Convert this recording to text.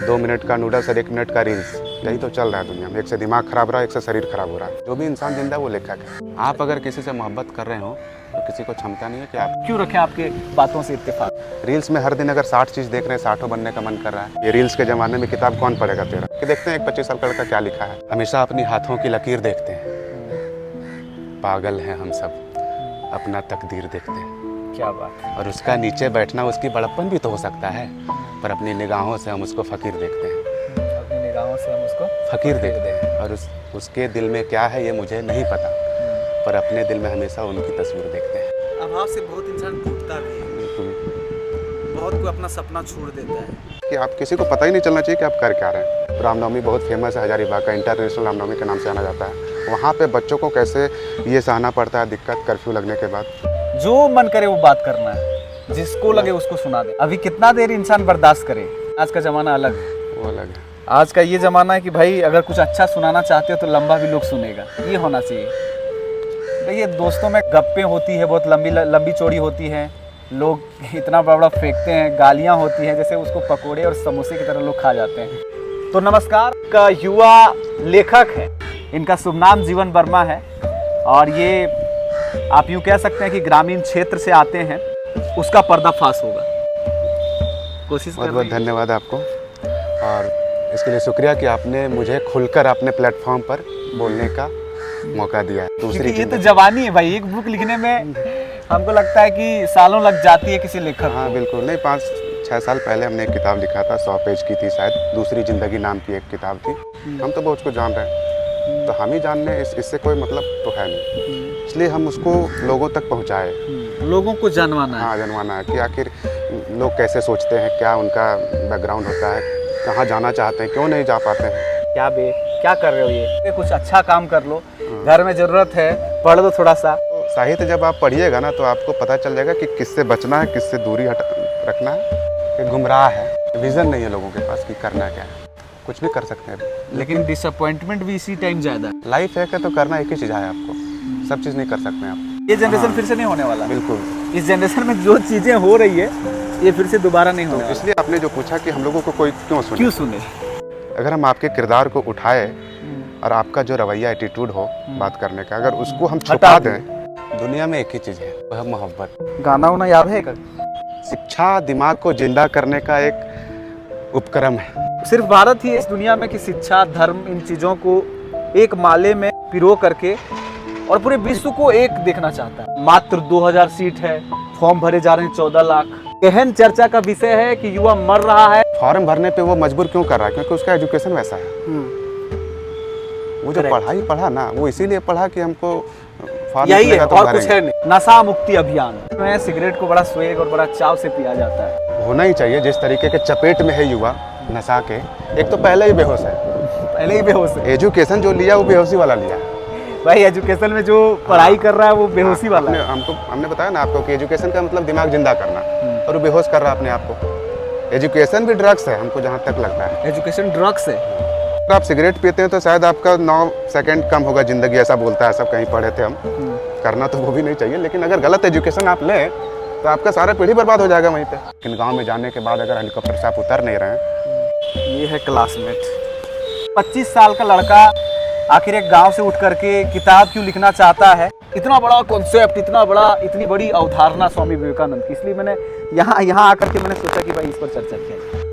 2 minute का noodles और 1 minute का रील्स, यही तो चल रहा है दुनिया में। एक से दिमाग खराब रहा है, एक से शरीर खराब हो रहा है। जो भी इंसान जिंदा है वो लेखक है। आप अगर किसी से मोहब्बत कर रहे हो तो किसी को क्षमता नहीं है कि आप क्यों रखें आपके बातों से इत्तेफाक। रील्स में हर दिन अगर 60 चीज़ देख रहे हैं, 60 बनने का मन कर रहा है। ये रील्स के ज़माने में किताब कौन पढ़ेगा तेरा? कि देखते हैं एक 25 साल का लड़का क्या लिखा है। हमेशा अपनी हाथों की लकीर देखते हैं। पागल हैं हम सब, अपना तकदीर देखते हैं। क्या बात है। और उसका नीचे बैठना उसकी बड़प्पन भी तो हो सकता है, पर अपनी निगाहों से हम उसको फ़कीर देखते हैं। अपनी निगाहों से हम उसको फ़कीर देखते हैं। और उसके दिल में क्या है ये मुझे नहीं पता, पर अपने दिल में हमेशा उनकी तस्वीर देखते हैं। अभाव से बहुत इंसान टूटता भी है, बिल्कुल बहुत को अपना सपना छोड़ देता है। कि आप किसी को पता ही नहीं चलना चाहिए कि आप कर क्या रहे हैं। रामनवमी बहुत फेमस है, हजारीबाग का इंटरनेशनल रामनवमी के नाम से जाना जाता है। वहाँ पे बच्चों को कैसे ये सहना पड़ता है दिक्कत कर्फ्यू लगने के बाद। जो मन करे वो बात करना है, जिसको लगे उसको सुना दे। अभी कितना देर इंसान बर्दाश्त करे। आज का ज़माना अलग है। वो अलग है। आज का ये ज़माना है कि भाई अगर कुछ अच्छा सुनाना चाहते हो तो लंबा भी लोग सुनेगा, ये होना चाहिए। देखिए दोस्तों में गप्पें होती है, बहुत लंबी चौड़ी होती है। लोग इतना बड़ा फेंकते हैं, गालियाँ होती हैं, जैसे उसको पकोड़े और समोसे की तरह लोग खा जाते हैं। तो नमस्कार, का युवा लेखक है, इनका शुभ नाम जीवन वर्मा है। और ये आप यूँ कह सकते हैं कि ग्रामीण क्षेत्र से आते हैं, उसका पर्दाफाश होगा। कोशिश बहुत कर बहुत धन्यवाद आपको, और इसके लिए शुक्रिया कि आपने मुझे खुलकर अपने प्लेटफॉर्म पर बोलने का मौका दिया है। दूसरी ये तो जवानी है भाई। एक बुक लिखने में हमको लगता है कि सालों लग जाती है किसी लेखक को। हाँ बिल्कुल, नहीं 5-6 साल पहले हमने एक किताब लिखा था, 100 पेज की थी शायद, दूसरी ज़िंदगी नाम की एक किताब थी। हम तो बहुत कुछ जान रहे हैं, तो हम ही जानने इससे कोई मतलब तो है नहीं, इसलिए हम उसको लोगों तक पहुँचाए। लोगों को जानवाना है। हाँ, जनवाना है कि आखिर लोग कैसे सोचते हैं, क्या उनका बैकग्राउंड होता है, कहाँ जाना चाहते हैं, क्यों नहीं जा पाते हैं। क्या कर रहे हो ये कुछ अच्छा काम कर लो, घर में ज़रूरत है, पढ़ लो थोड़ा सा। तो साहित्य जब आप पढ़िएगा ना तो आपको पता चल जाएगा कि किससे बचना है, किससे दूरी रखना है। कि गुमराह है, विज़न नहीं है लोगों के पास कि करना क्या है। कुछ भी कर सकते हैं, लेकिन डिसअपॉइंटमेंट भी इसी टाइम ज़्यादा है। लाइफ है तो करना एक ही चीज़ है आपको, सब चीज़ नहीं कर सकते हैं आप। ये जनरेशन फिर से नहीं होने वाला। बिल्कुल, इस जनरेशन में जो चीज़ें हो रही है ये फिर से दोबारा नहीं होने तो वाला। इसलिए आपने जो पूछा कि हम लोगों को कोई क्यों सुने। अगर हम आपके किरदार को उठाए और आपका जो रवैया एटीट्यूड हो बात करने का, अगर उसको हम छुपा दें, दुनिया में एक ही चीज़ है, वह है मोहब्बत। गाना उना याद है? शिक्षा दिमाग को जिंदा करने का एक उपक्रम है। सिर्फ भारत ही इस दुनिया में कि शिक्षा धर्म इन चीज़ों को एक माले में पिरो करके और पूरे विश्व को एक देखना चाहता है। मात्र 2000 सीट है, फॉर्म भरे जा रहे हैं 14 लाख। गहन चर्चा का विषय है कि युवा मर रहा है। फॉर्म भरने पे वो मजबूर क्यों कर रहा है? क्योंकि उसका एजुकेशन वैसा है। वो जो पढ़ाई पढ़ा ना, वो इसीलिए पढ़ा कि हमको फॉर्म यही है तो और कुछ है नहीं। नशा मुक्ति अभियान में सिगरेट को बड़ा स्वेग और बड़ा चाव से पिया जाता है। होना ही चाहिए। जिस तरीके के चपेट में है युवा नशा के, एक तो पहले ही बेहोश है, पहले ही बेहोश है एजुकेशन जो लिया वो बेहोशी वाला लिया। भाई। एजुकेशन में जो पढ़ाई कर रहा है वो बेहोशी वाला है। हमने बताया ना आपको कि एजुकेशन का मतलब दिमाग जिंदा करना, और वो बेहोश कर रहा है अपने आप को। एजुकेशन भी ड्रग्स है हमको जहाँ तक लगता है। एजुकेशन ड्रग्स है। अगर आप सिगरेट पीते हैं तो शायद आपका 9 सेकंड कम होगा जिंदगी, ऐसा बोलता है सब, कहीं पढ़े थे हम। करना तो वो भी नहीं चाहिए, लेकिन अगर गलत एजुकेशन आप लें तो आपका सारा पीढ़ी बर्बाद हो जाएगा वहीं पे। लेकिन गांव में जाने के बाद अगर हेलीकॉप्टर से आप उतर नहीं रहे हैं। ये है क्लासमेट। 25 साल का लड़का आखिर एक गांव से उठ करके किताब क्यों लिखना चाहता है? इतना बड़ा कॉन्सेप्ट, इतनी बड़ी अवधारणा स्वामी विवेकानंद की। इसलिए मैंने यहाँ आकर के मैंने सोचा कि भाई इस पर चर्चा किया।